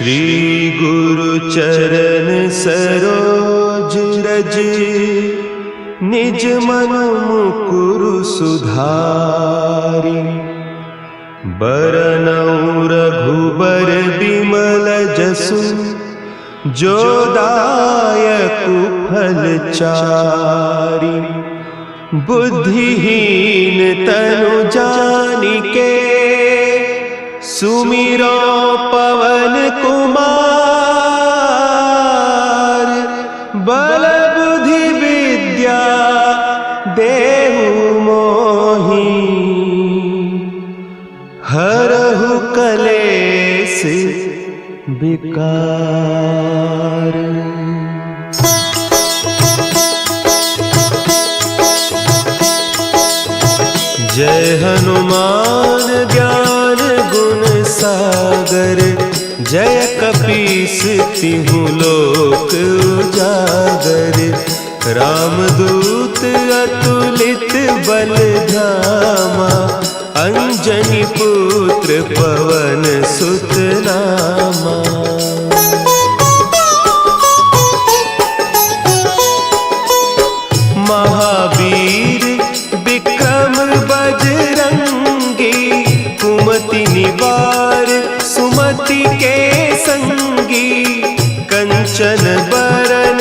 श्री गुरु चरण सरोज रज, निज मन मुकुरु सुधारि। बरनउँ रघुबर बिमल जसु, जो दायकु फल चारि। बुद्धिहीन तनु जानिके, सुमिरो पवन कुमार। बल बुद्धि विद्या देहु मोहि, हरहु कलेस विकार। जय हनुमान ज्ञान गुण सागर, जय कपीस तिहुँ लोक उजागर। रामदूत अतुलित बल धामा, अंजनी पुत्र पवन सुत नामा। महावीर विक्रम बजरंगी, कुमति निवार सुमति के संगी। कंचन बरन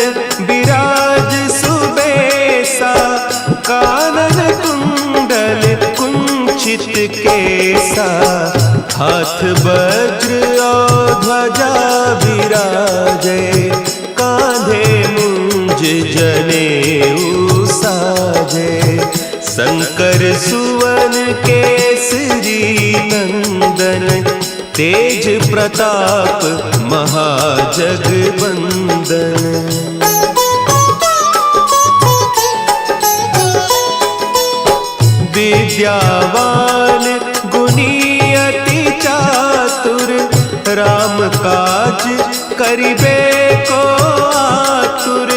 विराज सुबेसा, कानन कुंडल कुंचित केसा। हाथ वज्र और ध्वजा विराजे, कांधे मुंज जनेऊ साजे। शंकर सुवन केसरी नंदन, तेज प्रताप महाजगवंदन। विद्यावान गुणी अति चातुर, राम काज करिबे को आतुर।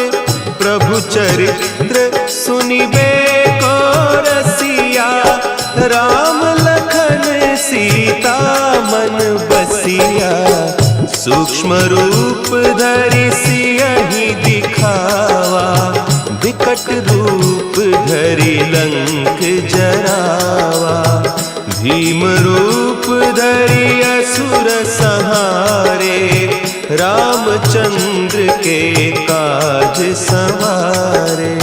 प्रभु चरित्र सुनिबे को रसिया, राम लखन सीता मन बसिया। सूक्ष्म रूप धरि सियहि दिखावा, विकट रूप धरि लंक जरावा। भीम रूप धरि असुर संहारे, रामचंद्र के काज संवारे।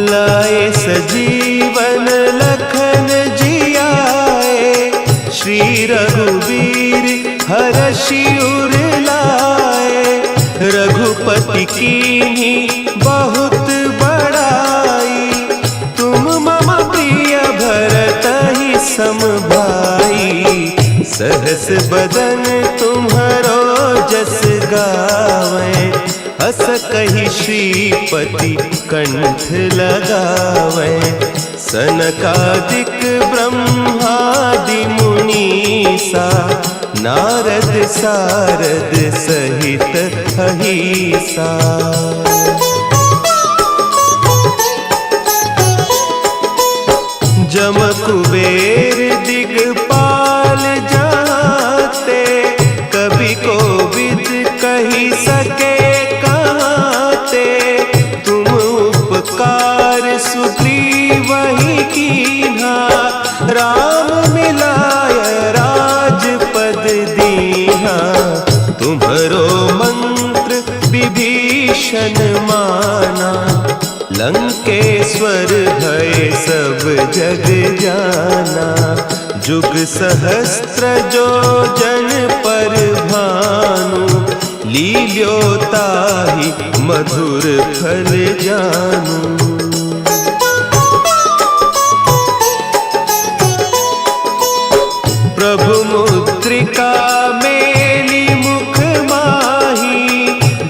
लाए सजीवन लखन जियाए, श्री रघुवीर हरषि उर लाए। रघुपति कीन्ही बहुत बड़ाई, तुम मम प्रिय भरतहि सम भाई। सहस बदन तुम्हरो जस गावें, हस कहि श्रीपति कंठ लगावें। सनकादिक ब्रह्मादि मुनीसा, नारद सारद सहित अहीसा। जम कुबेर दिगपाल जाते, कवि कोविद कहि सके कहते। तुम उपकार सुग्रीवहि कीन्हा, राम मिलाय राजपद दीन्हा। तुम्हरो मंत्र विभीषण माना, लंकेश्वर भय सब जग जाना। जुग सहस्त्र जो जन पर भानु, लील्योताहि मधुर फल जानू। प्रभु मुद्रिका मेली मुख माही,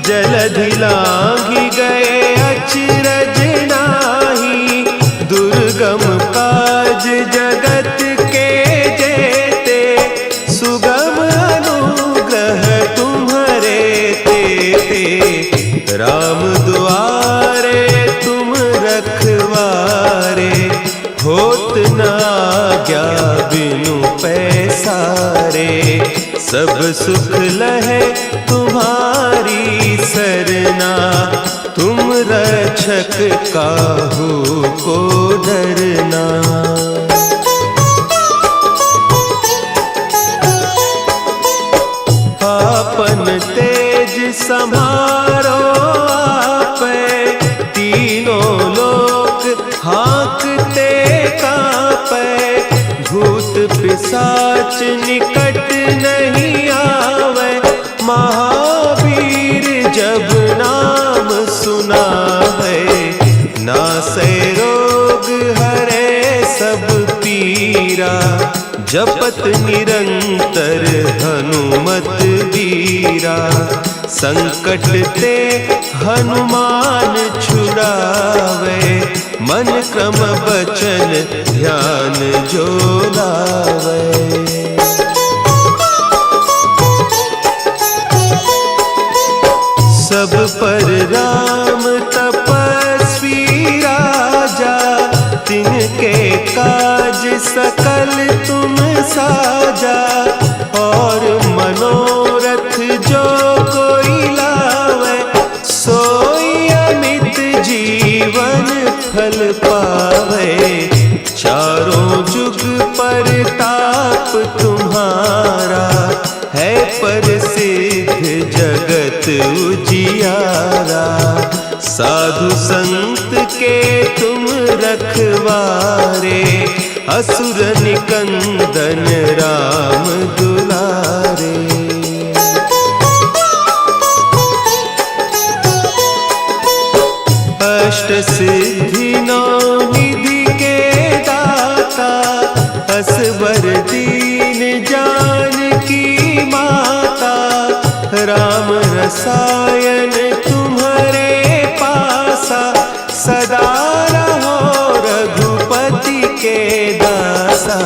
जलधि लांघि गए अचरज नाही। दुर्गम काज जगत के जेते, सुगम अनुग्रह तुम्हरे तेते। राम दुआरे तुम रखवारे, होत न आज्ञा बिनु पैसारे। सब सुख लहे तुम्हारी सरना, तुम रक्षक काहू को डरना। आपन तेज सम्हारो आपै, तीनों लोक हाँकते कांपै। भूत पिशाच निकट नहीं आवे, महावीर जब नाम सुनावे। नासै रोग हरे सब पीरा, जपत निरंतर हनुमत वीरा। संकट ते हनुमान छुड़ावे, मन क्रम बचन ध्यान जो लावे। सब पर राम तपस्वी राजा, तिनके काज सकल तुम साजा। और मनोरथ जो कोई लावे, सोई अमित जीवन फल पावे। चारों जुग परताप तुम्हारा, है प्रसिद्ध जगत उजियारा। साधु संत के तुम रखवारे, असुर निकंदन राम दुलारे। अष्ट सिद्धि नौ निधि के दाता, असवर दीन जानकी माता। राम रसायन तुम्हारे पासा, सदा रहो रघुपति के दासा।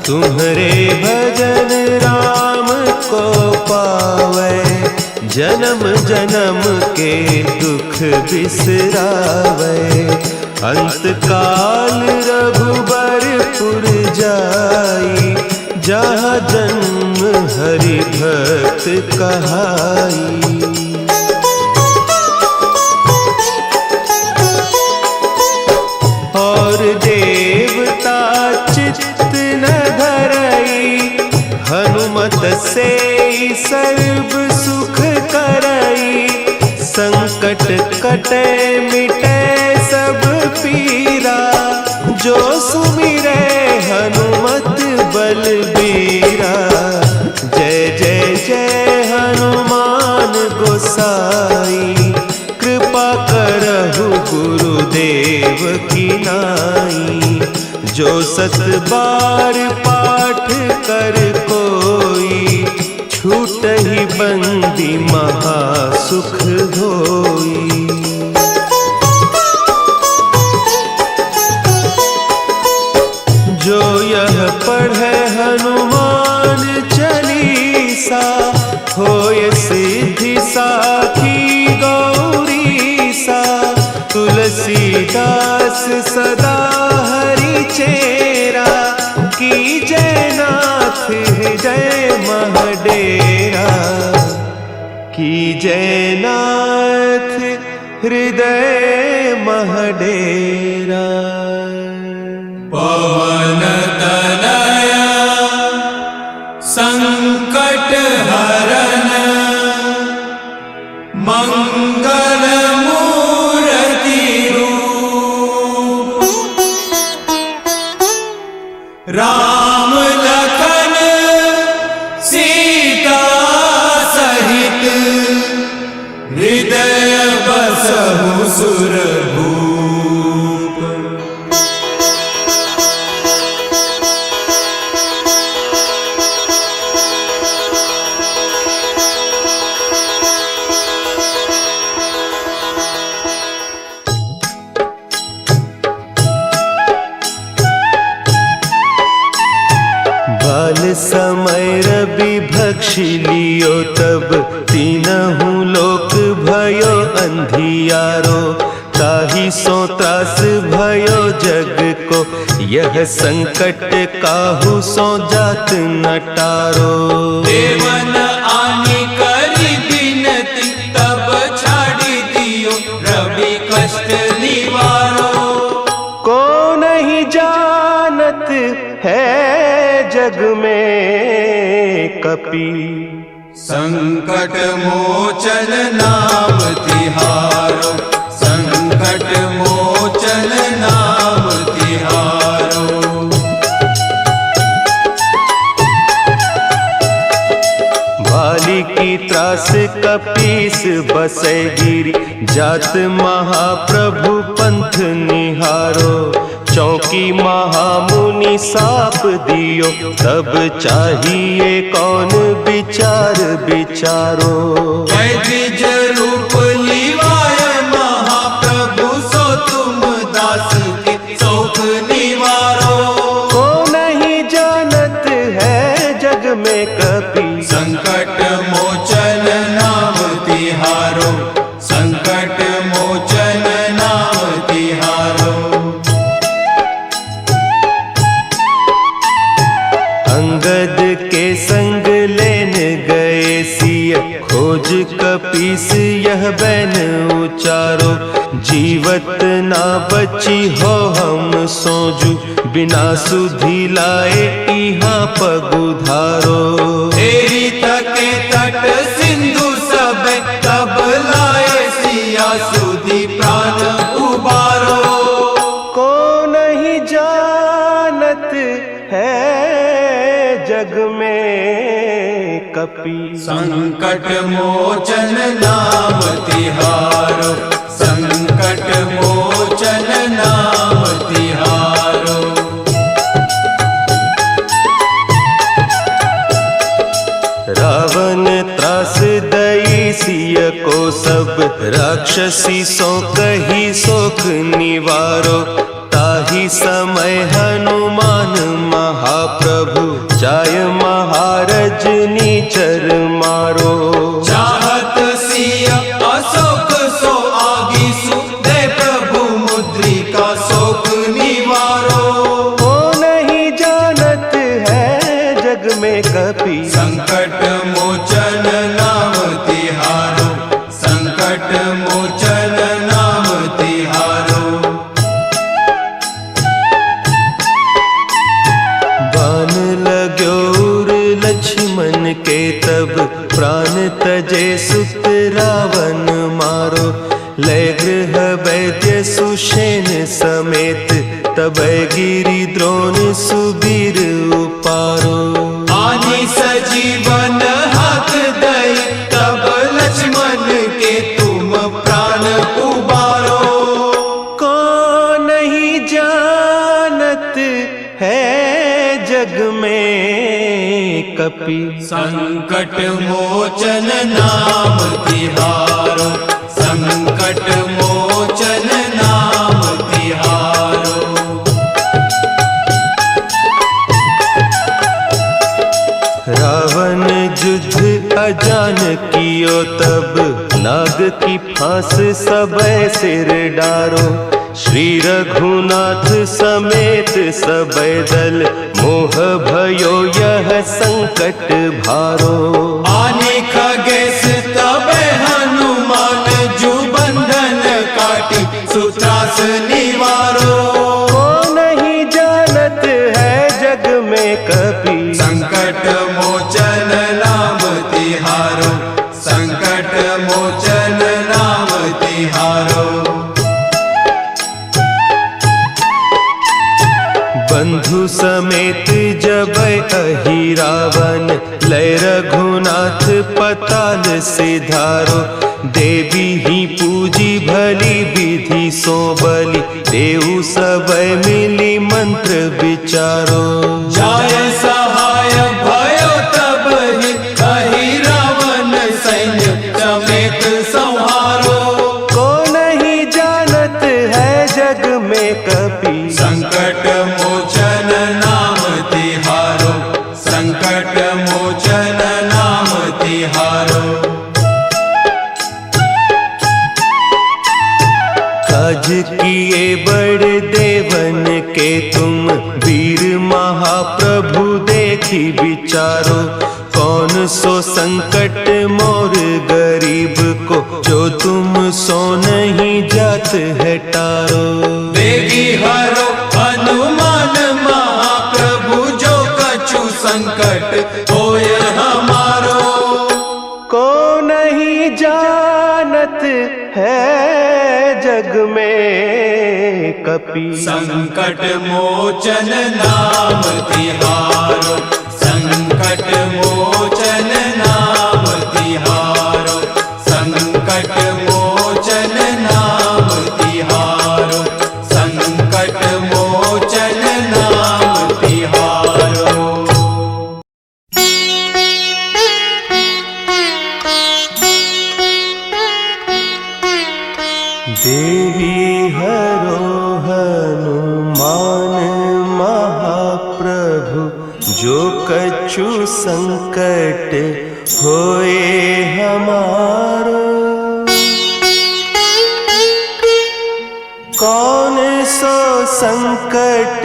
तुम्हारे भजन राम को पावे, जन्म जन्म के दुख बिसरावे। अंत काल रघुबरपुर जाई, जहाँ जन्म हरि भक्त कहाई। और देवता चित्त न धरई, हनुमत से सर्व सुख करई। संकट कटे मिटे सब पीरा, जो सुमिरे हनुमत बलबीरा। जय जय जय हनुमान गोसाई, कृपा करहु गुरुदेव की नाई। जो सत बार पाठ कर कोई, छूटहि बंदी महासुख होई। जो यह पढ़े हनुमान चालीसा, होय सिद्धि साखी गौरीसा। तुलसीदास सदा हरि चेरा, की जय नाथ हृदय महडेरा। की जय नाथ हृदय महडेरा। पवन तनया संकट हरन, मंगल मूर्ति रूप। राम लखन सीता सहित, हृदय बसहु सुरभूप। बाल समय रवि भक्षि लियो, तब तीनहु लोक भयो अंधियारो। ताहि ताहि सो त्रास भयो जग को, यह संकट काहू सो जात न टारो। देवन आनी करी बिनती, तब छाड़ी दियो रवि कष्ट निवारो। को नहीं जानत है जग में कपि, संकट मोचन नाम तिहारो, संकट मोचन नाम तिहारो। भाली की त्रास कपीस बसै गिरी, जात महाप्रभु पंथ निहारो। चौकी महामुनि साप दियो, तब चाहिए कौन विचार विचारो। द्विज रूप लिवाय महाप्रभु, सो तुम दास के शोक निवारो। को नहीं जानत है जग में कपि, संकट मोचन नाम तिहारो, संकट मोचन नाम तिहारो। अंगद के संग लेन गए सिय, खोज कपीस यह बैन उचारो। जीवत ना बची हो हम सोजू, बिना सुधि लाए इहाँ पगुधारो। तेरी तके तट सिंधु सब, तब लाए सिया सुधि प्राण उबारो। को नहीं जानत है जग में कपि, संकट मोचन नाम तिहारो, संकट मोचन नाम तिहारो। रावण त्रास दई सिय को सब, राक्षसी सो कही सोख निवारो। ताहि समय हनुमान महाप्रभु, जाय महारज नीचर मारो। चाहत सिया अशोक सो आगीसु, दे प्रभु मुद्रिका शोक निवारो। को नहीं जानत है जग में कपि, संकट मोचन नाम तिहारो, संकट मोचन नाम तिहारो। बान लाग्यो उर लक्ष्मण के, तब प्राण तजे सुत रावण मारो। लय गृह वैद्य सुषेण समेत, तब गिरि द्रोण सुबीर उपारो। आनी सजीवन हाथ दई, तब लक्ष्मण के तुम प्राण उबारो। को नहीं जानत है जग में कपि, संकट मोचन नाम तिहारो, संकट मोचन नाम तिहारो। रावण युद्ध अजान कियो, तब नाग की फांस सबय सिर डारो। श्री रघुनाथ समेत सबय दल, मोह भयो यह संकट भारो। आने खगेश तब हनुमान, जु बंधन काटी सुत्रास निवारो। को नहीं जानत है जग में कपि, संकट मोचन नाम तिहारो, संकट मोचन नाम तिहारो। बंधु समेत जब अहि रावण, लय रघुनाथ पताल सिधारो। देवी ही पूजी भली विधि सो बलि, देहु सबय मिली मंत्र विचारो। जाय सहाय भयो तब ही, अहि रावण सैन्य समेत संहारो। को नहीं जानत है जग में कपि, संकट मोचन नाम तिहारो, संकट मोचन नाम तिहारो। काज तुम वीर महाप्रभु देखी विचारो, कौन सो संकट मोर गरीब को, जो तुम सो नहीं जात है टारो। बेगी हरो हनुमान महाप्रभु, जो कछु संकट होय हमारो। को नहीं जानत है जग में कपि, संकट मोचन नाम तिहारो, संकट मोचन नाम तिहारो, संकट मोचन नाम तिहारो, संकट मोचन नाम तिहारो। देवी हरो हनुमान महाप्रभु, जो कछु संकट होए हमारो। कौन सो संकट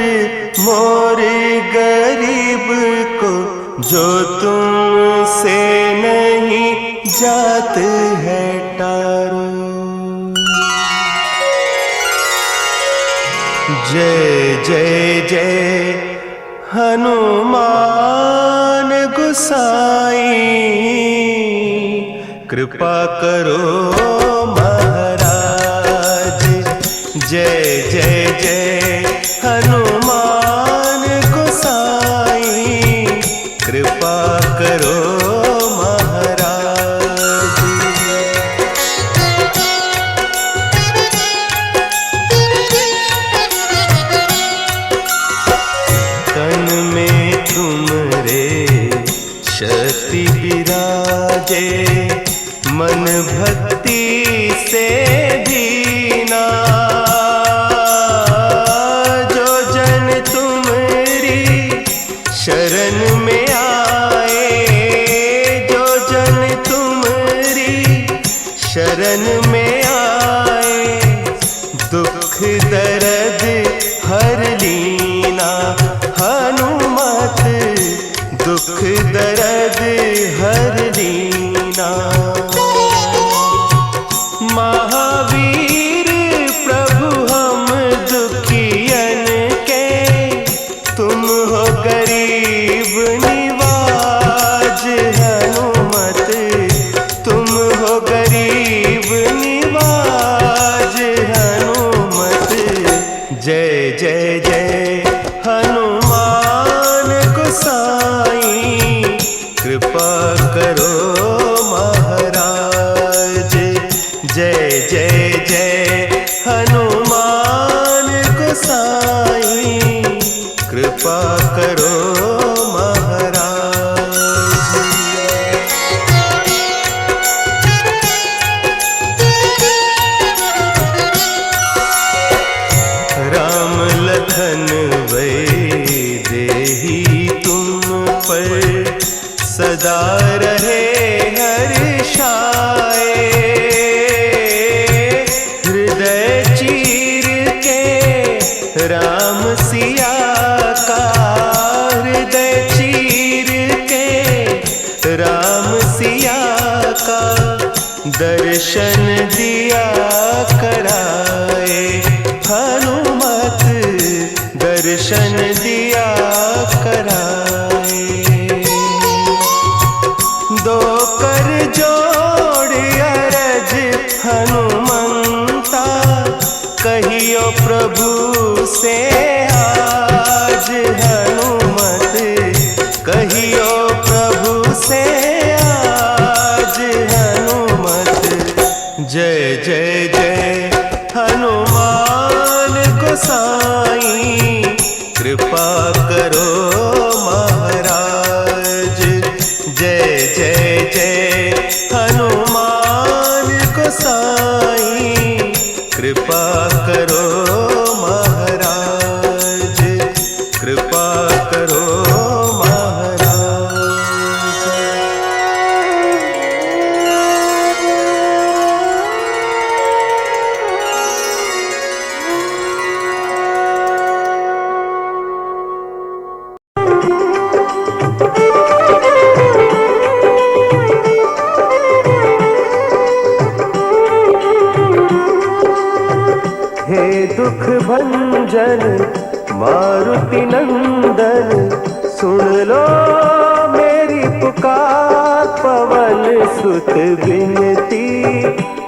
मोर गरीब को, जो तुम से नहीं जात है टारो। जय जय जय हनुमान गुसाई, कृपा करो महाराज। जय जय जय हनुमान गुसाई, कृपा करो महाराज। तन में तुमरे शक्ति विराजे, मन भक्ति से दीना। जो जन तुमरी शरण में आए, जो जन तुमरी शरण में आए, दुख दर्द हर लीना। हनुमत दुख दर्द हर लीना। महावीर प्रभु हम दुखियन के, तुम हो गरीब निवाज। हनुमत तुम हो गरीब निवाज। हनुमत जय जय जय हनुमान गोसाई, कृपा करो महाराज। जय जय जय हनुमान गोसाई, कृपा करो महाराज। राम लखन वैदेही तुम पर सदा रहे हर्षाए। हृदय चीर के राम सिया का, हृदय चीर के राम सिया का, दर्शन दिया कराए। हनुमत दर्शन दिया कराए। दो कर जोड़ अरज हनुमंता, कहियो प्रभु से आज। हनुमत कहियो प्रभु से आज। हनुमत जय जय जय हनुमान गोसाई, कृपा करो महाराज। जय जय जय हनुमान गोसाई, कृपा करो महाराज। कृपा करो महाराज। मारुति नंदन सुन लो मेरी पुकार, पवन सुत विनती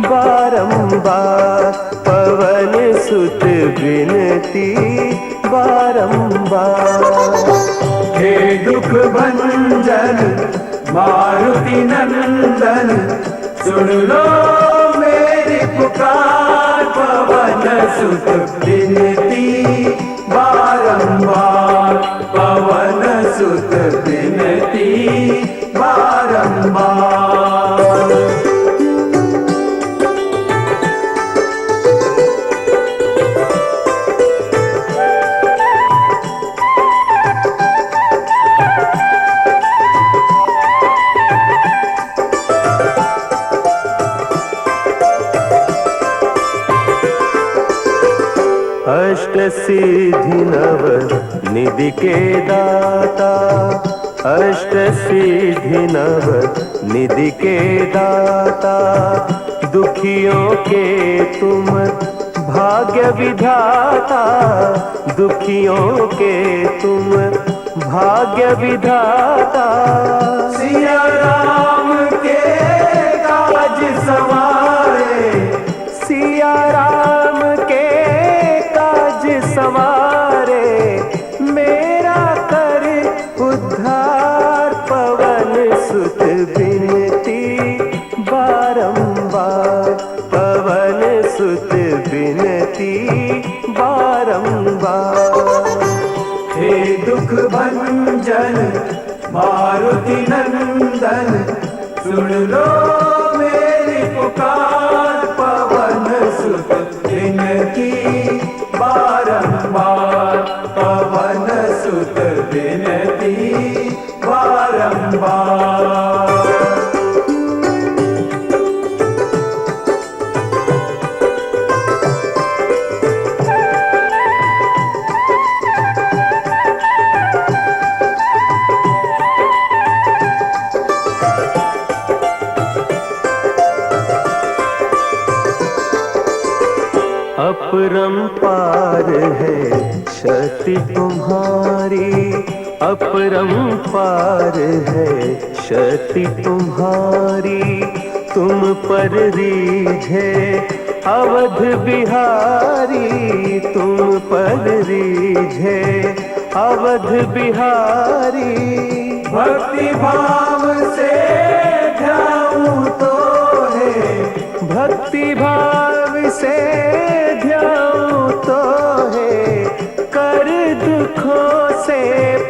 बारंबार, पवन सुत विनती बारंबार। हे दुख भंजन मारुति नंदन सुन लो मेरी पुकार, पवन सुत विनती बारंबार, पवन सुत विनती बारंबार। अष्ट सिद्धि नव निधि के दाता, अष्ट सिद्धि नव निधि के दाता, दुखियों के तुम भाग्य विधाता, दुखियों के तुम भाग्य विधाता। सिया राम के काज सवारे, सिया राम के सवारे, मेरा कर उद्धार, पवन सुत विनती बारंबार, पवन सुत विनती बारंबार। हे दुख भंजन मारुति नंदन सुन लो मेरी पुकार, पवन सुत विनती बारंबार, पवन सुत विनती बारंबार। अपरंपार है शक्ति तुम्हारी, अपरंपार है शक्ति तुम्हारी, तुम पर रीझे अवध बिहारी, तुम पर रीझे अवध बिहारी। भक्ति भाव से ध्याऊं तो है, भक्ति भाव से ध्याऊं तो है, कर दुखों से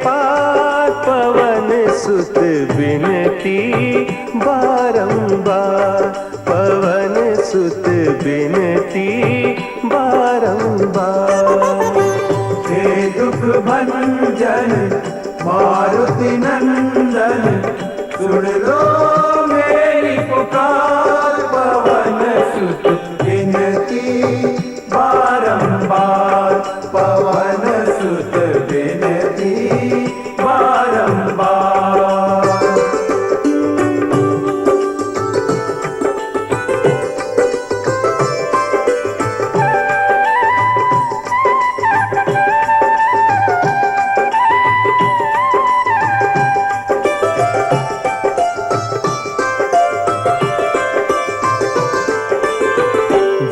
पार, पवन सुत विनती बारंबार, पवन सुत विनती बारंबार। हे दुख भंजन मारुति नंदन सुन लो मेरी पुकार, पवन सुत विनती बारंबार, पवन सुत विनती बारंबार।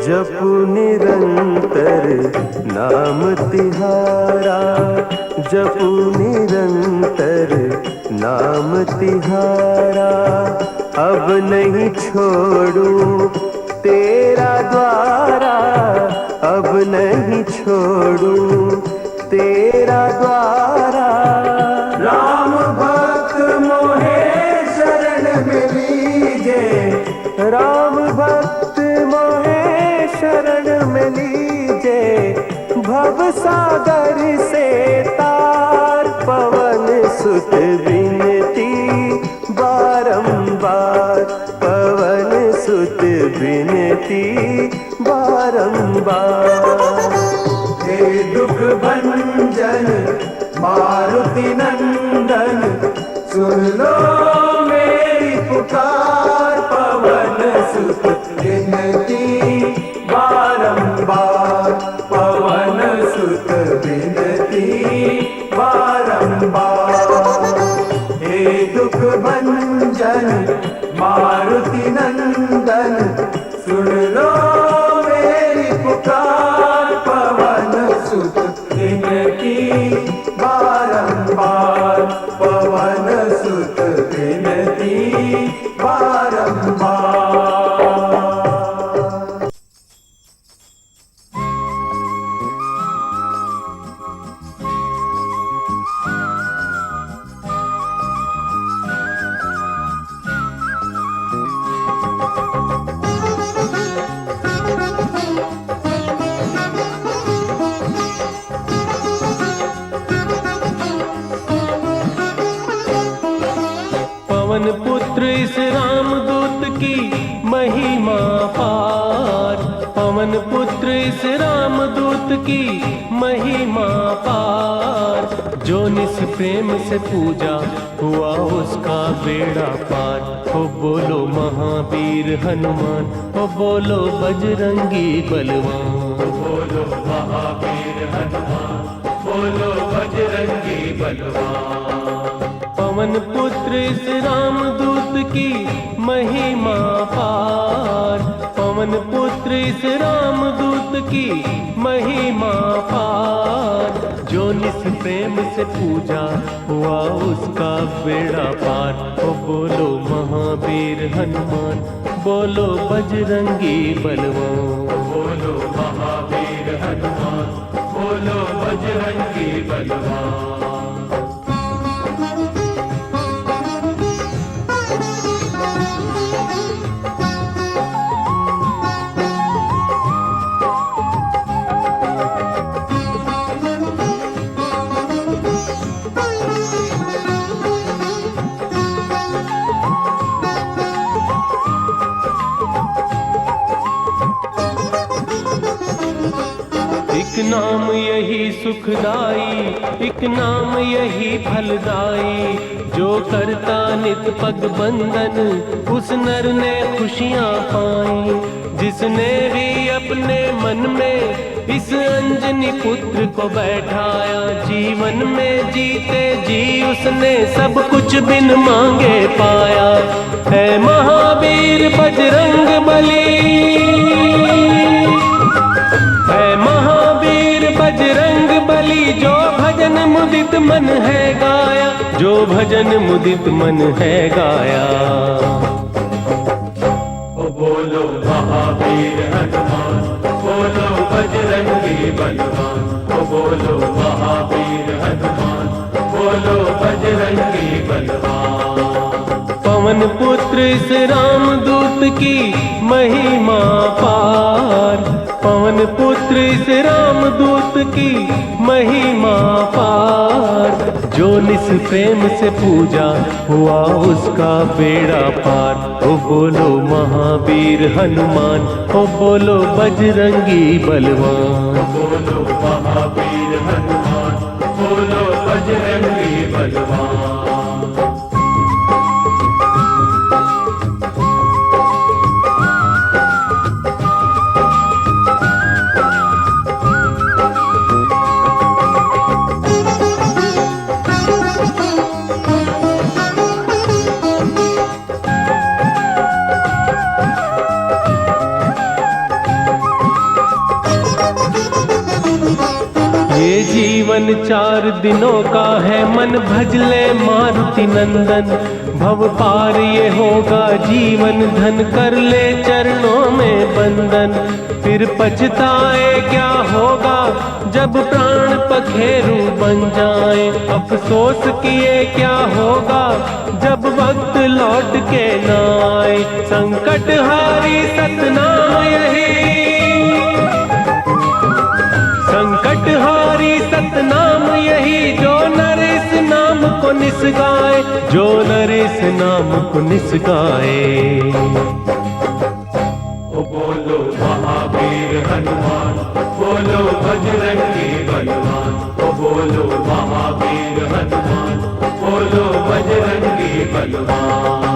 जपु निरंतर नाम तिहारा, जपु निरंतर नाम तिहारा, अब नहीं छोड़ूं तेरा द्वारा, अब नहीं छोड़ूं तेरा द्वारा। राम भक्त मोहे शरण में लीजे, राम भक्त मोहे शरण में लीजे, भव सागर से तार, पवन सुत विनती बारंबार, पवन सुत विनती बारंबार। हे दुख भंजन मारुति नंदन सुन लो मेरी पुकार, पवन सुत विनती बारंबार, पवन सुत विनती दुख भंजन मारुति नंदन, सुन लो मेरी पुकार। पवन सुत विनती बारंबार, पवन सुत विनती बारंबार। पवन पुत्र इस रामदूत की महिमा पार, पवन पुत्र इस रामदूत की महिमा पार। जो निस प्रेम से पूजा हुआ उसका बेड़ा पार। ओ बोलो महावीर हनुमान, ओ बोलो बजरंगी बलवान। ओ बोलो महावीर हनुमान, बोलो बजरंगी बलवान। पवन पुत्र इस रामदूत की महिमा पार, पवन पुत्र इस रामदूत की महिमा पार। जो निस प्रेम से पूजा हुआ उसका बेड़ा पार। ओ बोलो महावीर हनुमान, बोलो बजरंगी बलवान। बोलो महावीर हनुमान, बोलो बजरंगी बलवान। एक नाम यही सुखदाई, एक नाम यही फलदाई। जो करता नित पग बंदन, उस नर ने खुशियाँ पाई। जिसने भी अपने मन में इस अंजनी पुत्र को बैठाया, जीवन में जीते जी उसने सब कुछ बिन मांगे पाया। है महावीर बजरंग बली, है महावीर बजरंग बली। जो भजन मुदित मन है गाया, जो भजन मुदित मन है गाया। ओ बोलो महावीर हनुमान, बोलो बजरंगी बलवान। ओ बोलो महावीर हनुमान, बोलो बजरंगी बलवान। पवन पुत्र इस रामदूत की महिमा पार, पवन पुत्र इस रामदूत की महिमा पार। जो निस प्रेम से पूजा हुआ उसका बेड़ा पार। ओ बोलो महावीर हनुमान, ओ बोलो बजरंगी बलवान। बोलो महावीर हनुमान, बोलो बजरंगी बलवान। ये जीवन 4 दिनों का है, मन भजले मारुति नंदन। भव पार ये होगा जीवन धन, कर ले चरणों में बंधन। फिर पछताए क्या होगा जब प्राण पखेरु बन जाए। अफसोस किए क्या होगा जब वक्त लौट के न आए। संकट हारी सतनाम यही, संकट हारी सतनाम यही। जो नर इस नाम को निस गाए, जो नर इस नाम को निस गाए। ओ बोलो महावीर हनुमान, बोलो बजरंगी बलवान। ओ बोलो महावीर हनुमान, बोलो बजरंगी बलवान।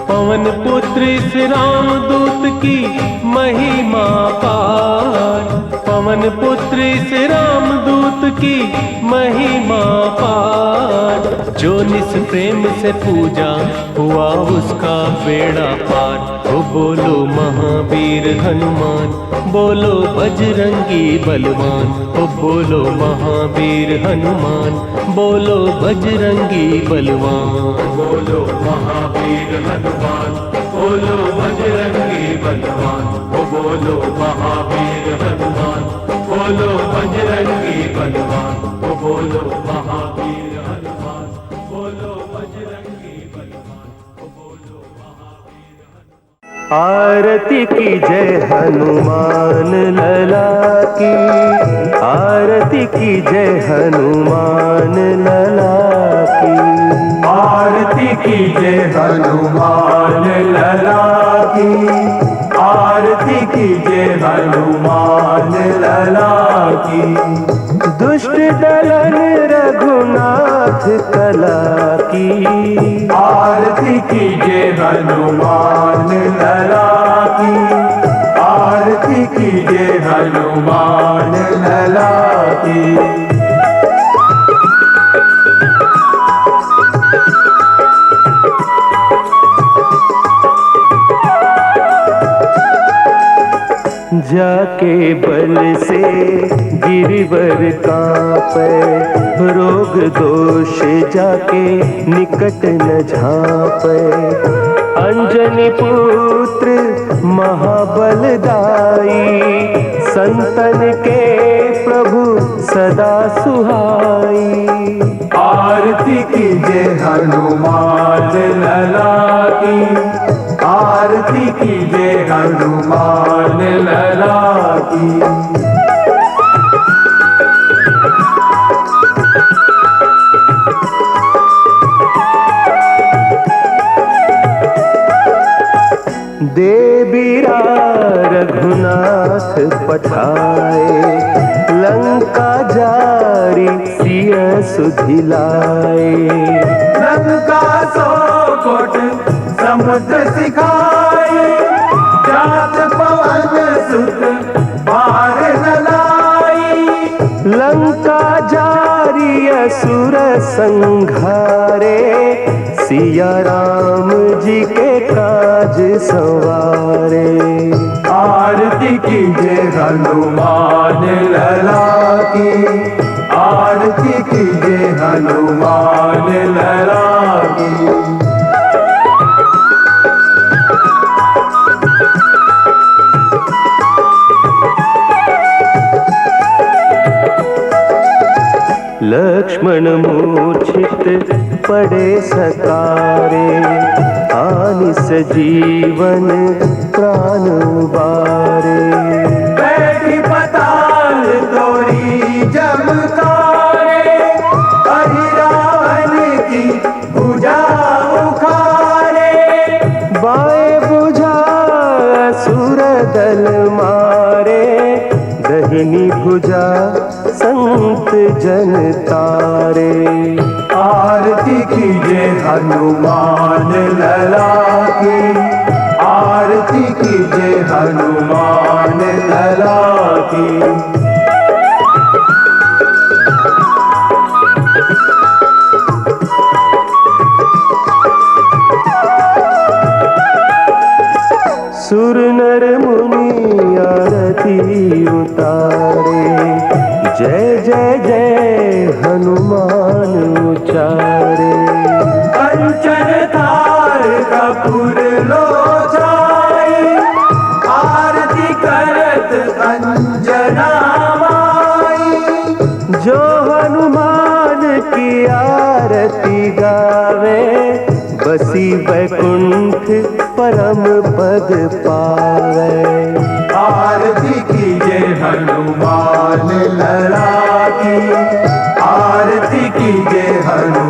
पवन पुत्र इस रामदूत की महिमा पार, पवन पुत्र इस रामदूत की महिमा पार। जो निस प्रेम से पूजा हुआ उसका बेड़ा पार। ओ बोलो महावीर हनुमान, बोलो बजरंगी बलवान। ओ बोलो महावीर हनुमान, बोलो बजरंगी बलवान। बोलो महावीर हनुमान, बोलो बजरंगी बलवान। ओ बोलो महावीर हनुमान, बोलो बजरंगी बलवान। ओ बोलो महावीर हनुमान, बोलो बजरंगी बलवान। ओ बोलो महावीर हनुमान। आरती की जय हनुमान लला की, आरती की जय हनुमान लला की। आरती कीजिए हनुमान लला की, आरती कीजिए हनुमान लला की। दुष्ट दलन रघुनाथ कला की, आरती कीजिए हनुमान लला की, आरती कीजिए हनुमान लला की। जाके बल से गिरिवर कांपे, रोग दोष जाके निकट न झांपे। अंजनी पुत्र महाबलदाई, संतन के प्रभु सदा सुहाई। आरती कीजिए हनुमान लला की, आरती कीजिए हनुमान लला की। देवीरा रघुनाथ पठाए, लंका जारी सिय सुधिलाए। लंका सौ कोट समुद्र सिखाए, जात पवन सुत बार न लाई। लंका जारी असुर संघारे, सिया राम जी के काज संवारे। आरती कीजिए हनुमान लला की, आरती कीजिए हनुमान लला की। लक्ष्मण मूर्छित पड़े सतारे, आनिस जीवन प्राण बारे। बैठी पताल तोरी जमकारे, अहिरावण की भुजा उखारे। बाएं बुझा असुर दल मारे, दहिनी भुजा संत जन तारे। आरती कीजिए हनुमान लला की, आरती कीजिए हनुमान लला की। सुर नर मुनि आरती उतारे, जय जय जय हनुमान उचारे। कंचन थार कपूर लोचाई, आरती करत अंजना माई। जो हनुमान की आरती गावे, बसी वैकुंठ परम पद पावे। आरती कीजिए हनुमान लला की, आरती कीजिए हनुमान